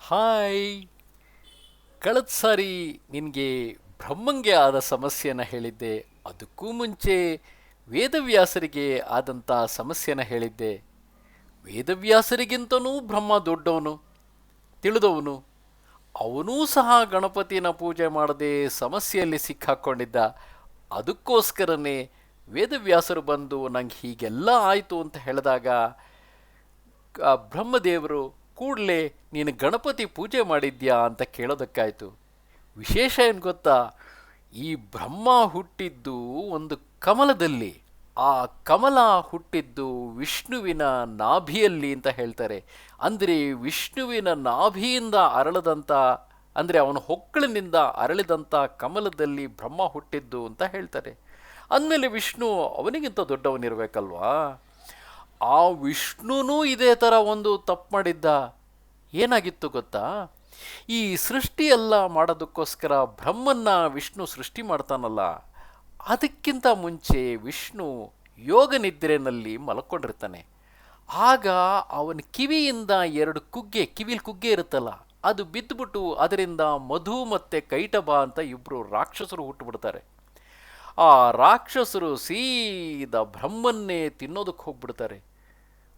Hi. ಕಳೆದ ಸಾರಿ ನಿನಗೆ ಬ್ರಹ್ಮಂಗೆ ಆದ ಸಮಸ್ಯೆನ ಹೇಳಿದ್ದೆ. ಅದಕ್ಕೂ ಮುಂಚೆ ವೇದವ್ಯಾಸರಿಗೆ ಆದಂಥ ಸಮಸ್ಯೆನ ಹೇಳಿದ್ದೆ. ವೇದವ್ಯಾಸರಿಗಿಂತನೂ ಬ್ರಹ್ಮ ದೊಡ್ಡವನು, ತಿಳಿದವನು. ಅವನೂ ಸಹ ಗಣಪತಿನ ಪೂಜೆ ಮಾಡದೆ ಸಮಸ್ಯೆಯಲ್ಲಿ ಸಿಕ್ಕಾಕ್ಕೊಂಡಿದ್ದ. ಅದಕ್ಕೋಸ್ಕರನೇ ವೇದವ್ಯಾಸರು ಬಂದು ನಂಗೆ ಹೀಗೆಲ್ಲ ಆಯಿತು ಅಂತ ಹೇಳಿದಾಗ ಬ್ರಹ್ಮದೇವರು ಕೂಡಲೇ ನೀನು ಗಣಪತಿ ಪೂಜೆ ಮಾಡಿದ್ಯಾ ಅಂತ ಕೇಳೋದಕ್ಕಾಯಿತು. ವಿಶೇಷ ಏನು ಗೊತ್ತಾ, ಈ ಬ್ರಹ್ಮ ಹುಟ್ಟಿದ್ದು ಒಂದು ಕಮಲದಲ್ಲಿ. ಆ ಕಮಲ ಹುಟ್ಟಿದ್ದು ವಿಷ್ಣುವಿನ ನಾಭಿಯಲ್ಲಿ ಅಂತ ಹೇಳ್ತಾರೆ. ಅಂದರೆ ವಿಷ್ಣುವಿನ ನಾಭಿಯಿಂದ ಅರಳದಂಥ, ಅಂದರೆ ಅವನ ಹೊಕ್ಕಳಿನಿಂದ ಅರಳಿದಂಥ ಕಮಲದಲ್ಲಿ ಬ್ರಹ್ಮ ಹುಟ್ಟಿದ್ದು ಅಂತ ಹೇಳ್ತಾರೆ. ಅಂದಮೇಲೆ ವಿಷ್ಣು ಅವನಿಗಿಂತ ದೊಡ್ಡವನಿರಬೇಕಲ್ವಾ? ಆ ವಿಷ್ಣುನೂ ಇದೇ ಥರ ಒಂದು ತಪ್ಪು ಮಾಡಿದ್ದ. ಏನಾಗಿತ್ತು ಗೊತ್ತಾ, ಈ ಸೃಷ್ಟಿಯೆಲ್ಲ ಮಾಡೋದಕ್ಕೋಸ್ಕರ ಬ್ರಹ್ಮನ್ನ ವಿಷ್ಣು ಸೃಷ್ಟಿ ಮಾಡ್ತಾನಲ್ಲ, ಅದಕ್ಕಿಂತ ಮುಂಚೆ ವಿಷ್ಣು ಯೋಗ ನಿದ್ರೆಯಲ್ಲಿ ಮಲ್ಕೊಂಡಿರ್ತಾನೆ. ಆಗ ಅವನ ಕಿವಿಯಿಂದ ಎರಡು ಕುಗ್ಗೆ, ಕಿವಿಲಿ ಕುಗ್ಗೆ ಇರುತ್ತಲ್ಲ, ಅದು ಬಿದ್ದುಬಿಟ್ಟು ಅದರಿಂದ ಮಧು ಮತ್ತು ಕೈಟಭ ಅಂತ ಇಬ್ಬರು ರಾಕ್ಷಸರು ಹುಟ್ಟುಬಿಡ್ತಾರೆ. ಆ ರಾಕ್ಷಸರು ಸೀದಾ ಬ್ರಹ್ಮನ್ನೇ ತಿನ್ನೋದಕ್ಕೆ ಹೋಗ್ಬಿಡ್ತಾರೆ.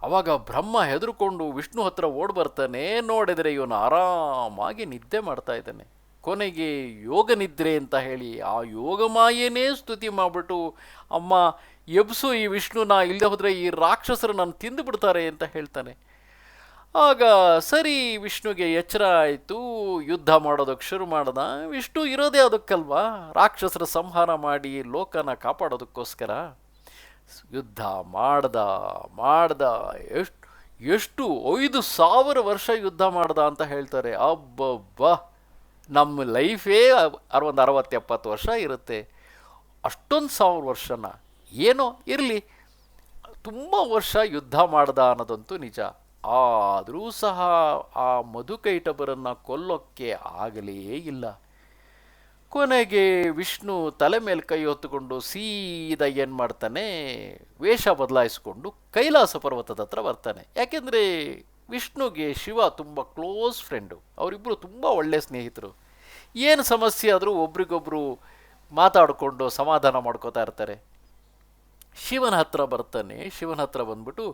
ಅವಾಗ ಬ್ರಹ್ಮ ಹೆದರ್ಕೊಂಡು ವಿಷ್ಣು ಹತ್ರ ಓಡ್ ಬರ್ತಾನೆ. ನೋಡಿದರೆ ಇವನು ಆರಾಮಾಗಿ ನಿದ್ದೆ ಮಾಡ್ತಾ ಇದ್ದಾನೆ. ಕೊನೆಗೆ ಯೋಗ ನಿದ್ರೆ ಅಂತ ಹೇಳಿ ಆ ಯೋಗಮಾಯೇನೇ ಸ್ತುತಿ ಮಾಡಿಬಿಟ್ಟು, ಅಮ್ಮ ಎಬ್ಸು ಈ ವಿಷ್ಣುನ, ಇಲ್ಲದೆ ಹೋದರೆ ಈ ರಾಕ್ಷಸರು ನಾನು ತಿಂದು ಬಿಡ್ತಾರೆ ಅಂತ ಹೇಳ್ತಾನೆ. ಆಗ ಸರಿ, ವಿಷ್ಣುಗೆ ಎಚ್ಚರ ಆಯಿತು. ಯುದ್ಧ ಮಾಡೋದಕ್ಕೆ ಶುರು ಮಾಡ್ದ. ವಿಷ್ಣು ಇರೋದೇ ಅದಕ್ಕಲ್ವಾ, ರಾಕ್ಷಸರ ಸಂಹಾರ ಮಾಡಿ ಲೋಕನ ಕಾಪಾಡೋದಕ್ಕೋಸ್ಕರ. ಯುದ್ಧ ಮಾಡ್ದ ಮಾಡ್ದ ಎಷ್ಟು ಎಷ್ಟು 5,000 ವರ್ಷ ಯುದ್ಧ ಮಾಡ್ದ ಅಂತ ಹೇಳ್ತಾರೆ. ಅಬ್ಬಬ್ಬ, ನಮ್ಮ ಲೈಫೇ ಒಂದು 60-70 ವರ್ಷ ಇರುತ್ತೆ. ಅಷ್ಟೊಂದು 1000 ವರ್ಷನ ಏನೋ ಇರಲಿ, ತುಂಬ ವರ್ಷ ಯುದ್ಧ ಮಾಡ್ದ ಅನ್ನೋದಂತೂ ನಿಜ. ಆದರೂ ಸಹ ಆ ಮಧುಕೈಟಭರನ್ನು ಕೊಲ್ಲೋಕ್ಕೆ ಆಗಲೇ ಇಲ್ಲ. ಕೊನೆಗೆ ವಿಷ್ಣು ತಲೆ ಮೇಲೆ ಕೈ ಹೊತ್ತುಕೊಂಡು ಸೀದಾ ಏನು ಮಾಡ್ತಾನೆ, ವೇಷ ಬದಲಾಯಿಸ್ಕೊಂಡು ಕೈಲಾಸ ಪರ್ವತದ ಹತ್ರ ಬರ್ತಾನೆ. ಯಾಕೆಂದರೆ ವಿಷ್ಣುಗೆ ಶಿವ ತುಂಬ ಕ್ಲೋಸ್ ಫ್ರೆಂಡು, ಅವರಿಬ್ಬರು ತುಂಬ ಒಳ್ಳೆಯ ಸ್ನೇಹಿತರು. ಏನು ಸಮಸ್ಯೆ ಆದರೂ ಒಬ್ರಿಗೊಬ್ರು ಮಾತಾಡಿಕೊಂಡು ಸಮಾಧಾನ ಮಾಡ್ಕೋತಾ ಇರ್ತಾರೆ. ಶಿವನ ಹತ್ರ ಬರ್ತಾನೆ. ಶಿವನ ಹತ್ರ ಬಂದ್ಬಿಟ್ಟು,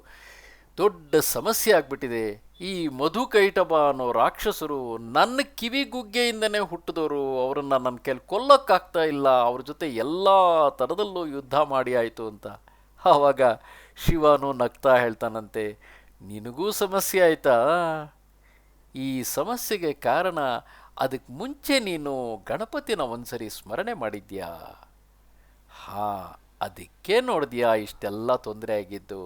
ದೊಡ್ಡ ಸಮಸ್ಯೆ ಆಗ್ಬಿಟ್ಟಿದೆ. ಈ ಮಧುಕೈಟಭ ಅನ್ನೋ ರಾಕ್ಷಸರು ನನ್ನ ಕಿವಿಗುಗ್ಗೆಯಿಂದನೇ ಹುಟ್ಟಿದವರು, ಅವರನ್ನು ನನ್ನ ಕೈಲಿ ಕೊಲ್ಲೋಕ್ಕಾಗ್ತಾ ಇಲ್ಲ, ಅವ್ರ ಜೊತೆ ಎಲ್ಲ ಥರದಲ್ಲೂ ಯುದ್ಧ ಮಾಡಿ ಆಯಿತು ಅಂತ. ಆವಾಗ ಶಿವನು ನಗ್ತಾ ಹೇಳ್ತಾನಂತೆ, ನಿನಗೂ ಸಮಸ್ಯೆ ಆಯಿತಾ? ಈ ಸಮಸ್ಯೆಗೆ ಕಾರಣ, ಅದಕ್ಕೆ ಮುಂಚೆ ನೀನು ಗಣಪತಿನ ಒಂದ್ಸರಿ ಸ್ಮರಣೆ ಮಾಡಿದ್ಯಾ? ಹಾಂ, ಅದಕ್ಕೆ ನೋಡಿದ್ಯಾ ಇಷ್ಟೆಲ್ಲ ತೊಂದರೆ ಆಗಿದ್ದು.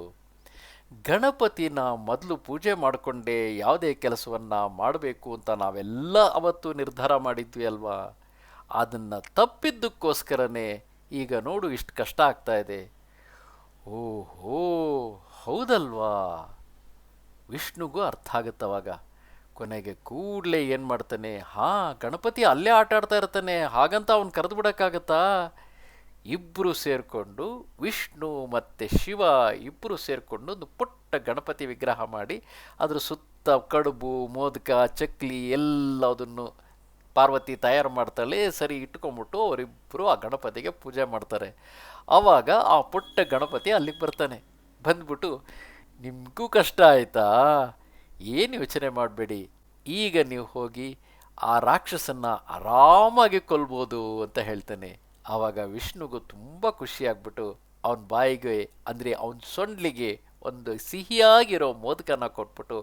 ಗಣಪತಿನ ಮೊದಲು ಪೂಜೆ ಮಾಡಿಕೊಂಡೇ ಯಾವುದೇ ಕೆಲಸವನ್ನು ಮಾಡಬೇಕು ಅಂತ ನಾವೆಲ್ಲ ಅವತ್ತು ನಿರ್ಧಾರ ಮಾಡಿದ್ವಿ ಅಲ್ವಾ? ಅದನ್ನು ತಪ್ಪಿದ್ದಕ್ಕೋಸ್ಕರನೇ ಈಗ ನೋಡು ಇಷ್ಟು ಕಷ್ಟ ಆಗ್ತಾ ಇದೆ. ಓಹೋ, ಹೌದಲ್ವಾ? ವಿಷ್ಣುಗೂ ಅರ್ಥ ಆಗುತ್ತವಾಗ. ಕೊನೆಗೆ ಕೂಡಲೇ ಏನು ಮಾಡ್ತಾನೆ, ಹಾಂ, ಗಣಪತಿ ಅಲ್ಲೇ ಆಟ ಆಡ್ತಾ ಇರ್ತಾನೆ, ಹಾಗಂತ ಅವನು ಕರೆದು ಬಿಡೋಕ್ಕಾಗತ್ತಾ? ಇಬ್ಬರು ಸೇರಿಕೊಂಡು, ವಿಷ್ಣು ಮತ್ತು ಶಿವ ಇಬ್ಬರು ಸೇರಿಕೊಂಡು ಒಂದು ಪುಟ್ಟ ಗಣಪತಿ ವಿಗ್ರಹ ಮಾಡಿ ಅದರ ಸುತ್ತ ಕಡುಬು, ಮೋದಕ, ಚಕ್ಲಿ ಎಲ್ಲದನ್ನು ಪಾರ್ವತಿ ತಯಾರು ಮಾಡ್ತಾಳೆ. ಸರಿ ಇಟ್ಕೊಂಡ್ಬಿಟ್ಟು ಅವರಿಬ್ಬರು ಆ ಗಣಪತಿಗೆ ಪೂಜೆ ಮಾಡ್ತಾರೆ. ಆವಾಗ ಆ ಪುಟ್ಟ ಗಣಪತಿ ಅಲ್ಲಿಗೆ ಬರ್ತಾನೆ. ಬಂದ್ಬಿಟ್ಟು, ನಿಮಗೂ ಕಷ್ಟ ಆಯಿತಾ? ಏನು ಯೋಚನೆ ಮಾಡಬೇಡಿ, ಈಗ ನೀವು ಹೋಗಿ ಆ ರಾಕ್ಷಸನ್ನು ಆರಾಮಾಗಿ ಕೊಲ್ಬೋದು ಅಂತ ಹೇಳ್ತಾನೆ. ಆವಾಗ ವಿಷ್ಣುಗೂ ತುಂಬ ಖುಷಿಯಾಗ್ಬಿಟ್ಟು ಅವನ ಬಾಯಿಗೆ, ಅಂದರೆ ಅವನ ಸೊಂಡ್ಲಿಗೆ ಒಂದು ಸಿಹಿಯಾಗಿರೋ ಮೋದಕನ ಕೊಟ್ಬಿಟ್ಟು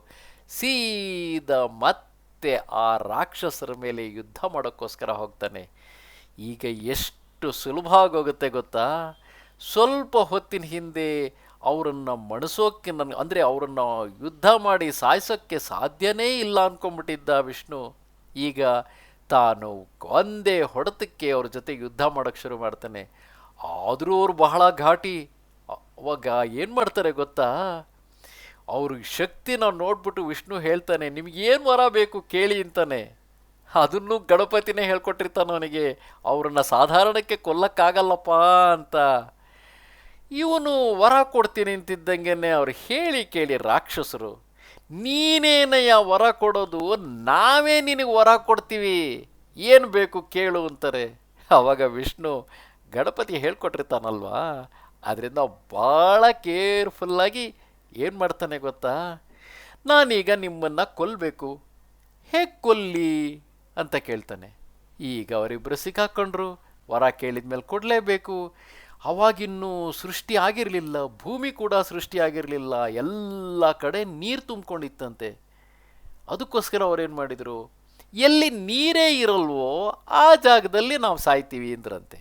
ಸೀದಾ ಮತ್ತೆ ಆ ರಾಕ್ಷಸರ ಮೇಲೆ ಯುದ್ಧ ಮಾಡೋಕ್ಕೋಸ್ಕರ ಹೋಗ್ತಾನೆ. ಈಗ ಎಷ್ಟು ಸುಲಭ ಆಗೋಗುತ್ತೆ ಗೊತ್ತಾ? ಸ್ವಲ್ಪ ಹೊತ್ತಿನ ಹಿಂದೆ ಅವರನ್ನು ಮಣಿಸೋಕ್ಕೆ ಅಂದರೆ ಅವರನ್ನು ಯುದ್ಧ ಮಾಡಿ ಸಾಯಿಸೋಕ್ಕೆ ಸಾಧ್ಯನೇ ಇಲ್ಲ ಅಂದ್ಕೊಂಡ್ಬಿಟ್ಟಿದ್ದ ವಿಷ್ಣು. ಈಗ ತಾನು ಒಂದೇ ಹೊಡೆತಕ್ಕೆ ಅವ್ರ ಜೊತೆ ಯುದ್ಧ ಮಾಡೋಕ್ಕೆ ಶುರು ಮಾಡ್ತಾನೆ. ಆದರೂ ಅವರು ಬಹಳ ಘಾಟಿ. ಅವಾಗ ಏನು ಮಾಡ್ತಾರೆ ಗೊತ್ತಾ? ಅವ್ರ ಶಕ್ತಿನ ನೋಡ್ಬಿಟ್ಟು ವಿಷ್ಣು ಹೇಳ್ತಾನೆ, ನಿಮಗೇನು ವರ ಬೇಕು ಕೇಳಿ ಅಂತಾನೆ. ಅದನ್ನು ಗಣಪತಿನೇ ಹೇಳ್ಕೊಟ್ಟಿರ್ತಾನೆ ಅವನಿಗೆ, ಅವ್ರನ್ನ ಸಾಧಾರಣಕ್ಕೆ ಕೊಲ್ಲಕ್ಕಾಗಲ್ಲಪ್ಪ ಅಂತ. ಇವನು ವರ ಕೊಡ್ತೀನಿ ಅಂತಿದ್ದಂಗೆ ಅವ್ರು ಹೇಳಿ ಕೇಳಿ ರಾಕ್ಷಸರು, ನೀನೇನಯ್ಯ ವರ ಕೊಡೋದು, ನಾವೇ ನಿನಗೆ ವರ ಕೊಡ್ತೀವಿ, ಏನು ಬೇಕು ಕೇಳು ಅಂತಾರೆ. ಆವಾಗ ವಿಷ್ಣು ಗಣಪತಿ ಹೇಳ್ಕೊಟ್ಟಿರ್ತಾನಲ್ವಾ, ಅದರಿಂದ ಭಾಳ ಕೇರ್ಫುಲ್ಲಾಗಿ ಏನು ಮಾಡ್ತಾನೆ ಗೊತ್ತಾ, ನಾನೀಗ ನಿಮ್ಮನ್ನು ಕೊಲ್ಲಬೇಕು, ಹೇಗೆ ಕೊಲ್ಲಿ ಅಂತ ಕೇಳ್ತಾನೆ. ಈಗ ಅವರಿಬ್ಬರು ಸಿಕ್ಕಾಕೊಂಡ್ರು, ವರ ಕೇಳಿದ ಮೇಲೆ ಕೊಡಲೇಬೇಕು. ಅವಾಗಿನ್ನೂ ಸೃಷ್ಟಿ ಆಗಿರಲಿಲ್ಲ, ಭೂಮಿ ಕೂಡ ಸೃಷ್ಟಿ ಆಗಿರಲಿಲ್ಲ, ಎಲ್ಲ ಕಡೆ ನೀರು ತುಂಬ್ಕೊಂಡಿತ್ತಂತೆ. ಅದಕ್ಕೋಸ್ಕರ ಅವ್ರೇನು ಮಾಡಿದರು, ಎಲ್ಲಿ ನೀರೇ ಇರಲ್ವೋ ಆ ಜಾಗದಲ್ಲಿ ನಾವು ಸಾಯ್ತೀವಿ ಅಂದ್ರಂತೆ.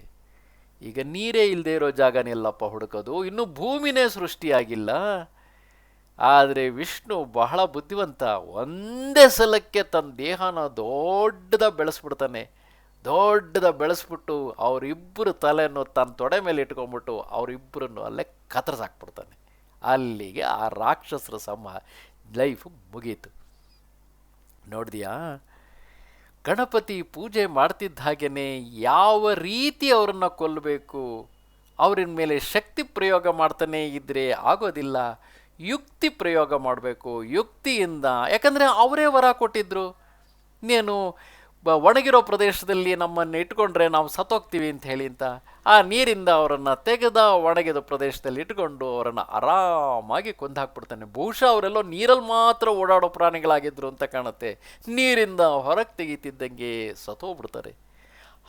ಈಗ ನೀರೇ ಇಲ್ಲದೆ ಇರೋ ಜಾಗನೆಲ್ಲಪ್ಪ ಹುಡುಕೋದು, ಇನ್ನೂ ಭೂಮಿನೇ ಸೃಷ್ಟಿಯಾಗಿಲ್ಲ. ಆದರೆ ವಿಷ್ಣು ಬಹಳ ಬುದ್ಧಿವಂತ, ಒಂದೇ ಸಲಕ್ಕೆ ತನ್ನ ದೇಹನ ದೊಡ್ಡದ ಬೆಳೆಸ್ಬಿಡ್ತಾನೆ. ದೊಡ್ಡದ ಬೆಳೆಸ್ಬಿಟ್ಟು ಅವರಿಬ್ಬರು ತಲೆಯನ್ನು ತನ್ನ ತೊಡೆ ಮೇಲೆ ಇಟ್ಕೊಂಡ್ಬಿಟ್ಟು ಅವರಿಬ್ಬರನ್ನು ಅಲ್ಲೇ ಕತ್ತರಿಸಾಕ್ಬಿಡ್ತಾನೆ. ಅಲ್ಲಿಗೆ ಆ ರಾಕ್ಷಸರ ಲೈಫ್ ಮುಗೀತು. ನೋಡಿದ್ಯಾ, ಗಣಪತಿ ಪೂಜೆ ಮಾಡ್ತಿದ್ದ ಹಾಗೇ ಯಾವ ರೀತಿ ಅವರನ್ನು ಕೊಲ್ಲಬೇಕು, ಅವರಿನ ಮೇಲೆ ಶಕ್ತಿ ಪ್ರಯೋಗ ಮಾಡ್ತಾನೆ ಇದ್ದರೆ ಆಗೋದಿಲ್ಲ, ಯುಕ್ತಿ ಪ್ರಯೋಗ ಮಾಡಬೇಕು. ಯುಕ್ತಿಯಿಂದ, ಯಾಕಂದರೆ ಅವರೇ ವರ ಕೊಟ್ಟಿದ್ದರು, ನೀನು ಒಣಗಿರೋ ಪ್ರದೇಶದಲ್ಲಿ ನಮ್ಮನ್ನು ಇಟ್ಕೊಂಡ್ರೆ ನಾವು ಸತ್ತೋಗ್ತೀವಿ ಅಂತ ಹೇಳಿ ಅಂತ. ಆ ನೀರಿಂದ ಅವರನ್ನು ತೆಗೆದ ಒಣಗಿದ ಪ್ರದೇಶದಲ್ಲಿ ಇಟ್ಕೊಂಡು ಅವರನ್ನು ಆರಾಮಾಗಿ ಕೊಂದು ಹಾಕ್ಬಿಡ್ತಾನೆ. ಬಹುಶಃ ಅವರೆಲ್ಲೋ ನೀರಲ್ಲಿ ಮಾತ್ರ ಓಡಾಡೋ ಪ್ರಾಣಿಗಳಾಗಿದ್ದರು ಅಂತ ಕಾಣುತ್ತೆ. ನೀರಿಂದ ಹೊರಗೆ ತೆಗಿತಿದ್ದಂಗೆ ಸತ್ತೋಗ್ಬಿಡ್ತಾರೆ.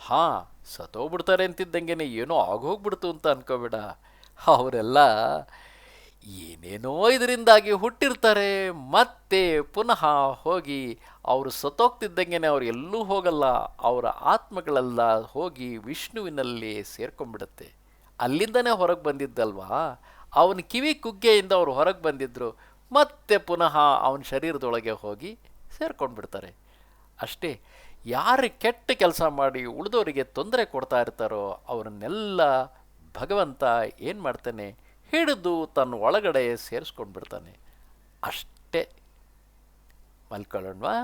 ಹಾಂ, ಸತ್ತೋಗ್ಬಿಡ್ತಾರೆ ಅಂತಿದ್ದಂಗೆ ಏನೋ ಆಗೋಗ್ಬಿಡ್ತು ಅಂತ ಅನ್ಕೋಬೇಡ. ಅವರೆಲ್ಲ ಏನೇನೋ ಇದರಿಂದಾಗಿ ಹುಟ್ಟಿರ್ತಾರೆ, ಮತ್ತೆ ಪುನಃ ಹೋಗಿ ಅವರು ಸತ್ತೋಗ್ತಿದ್ದಂಗೆ ಅವ್ರು ಎಲ್ಲೂ ಹೋಗಲ್ಲ, ಅವರ ಆತ್ಮಗಳೆಲ್ಲ ಹೋಗಿ ವಿಷ್ಣುವಿನಲ್ಲಿ ಸೇರ್ಕೊಂಡ್ಬಿಡುತ್ತೆ. ಅಲ್ಲಿಂದನೇ ಹೊರಗೆ ಬಂದಿದ್ದಲ್ವಾ, ಅವನ ಕಿವಿ ಕುಗ್ಗೆಯಿಂದ ಅವರು ಹೊರಗೆ ಬಂದಿದ್ದರು, ಮತ್ತೆ ಪುನಃ ಅವನ ಶರೀರದೊಳಗೆ ಹೋಗಿ ಸೇರ್ಕೊಂಡ್ಬಿಡ್ತಾರೆ. ಅಷ್ಟೇ. ಯಾರು ಕೆಟ್ಟ ಕೆಲಸ ಮಾಡಿ ಉಳಿದವರಿಗೆ ತೊಂದರೆ ಕೊಡ್ತಾ ಇರ್ತಾರೋ ಅವರನ್ನೆಲ್ಲ ಭಗವಂತ ಏನು ಮಾಡ್ತಾನೆ, ಹಿಡಿದು ತನ್ನ ಒಳಗಡೆ ಸೇರಿಸ್ಕೊಂಡು ಬಿಡ್ತಾನೆ. ಅಷ್ಟೇ. ಮಲ್ಕೊಳ್ಳೋಣವಾ?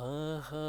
ಆಹಾ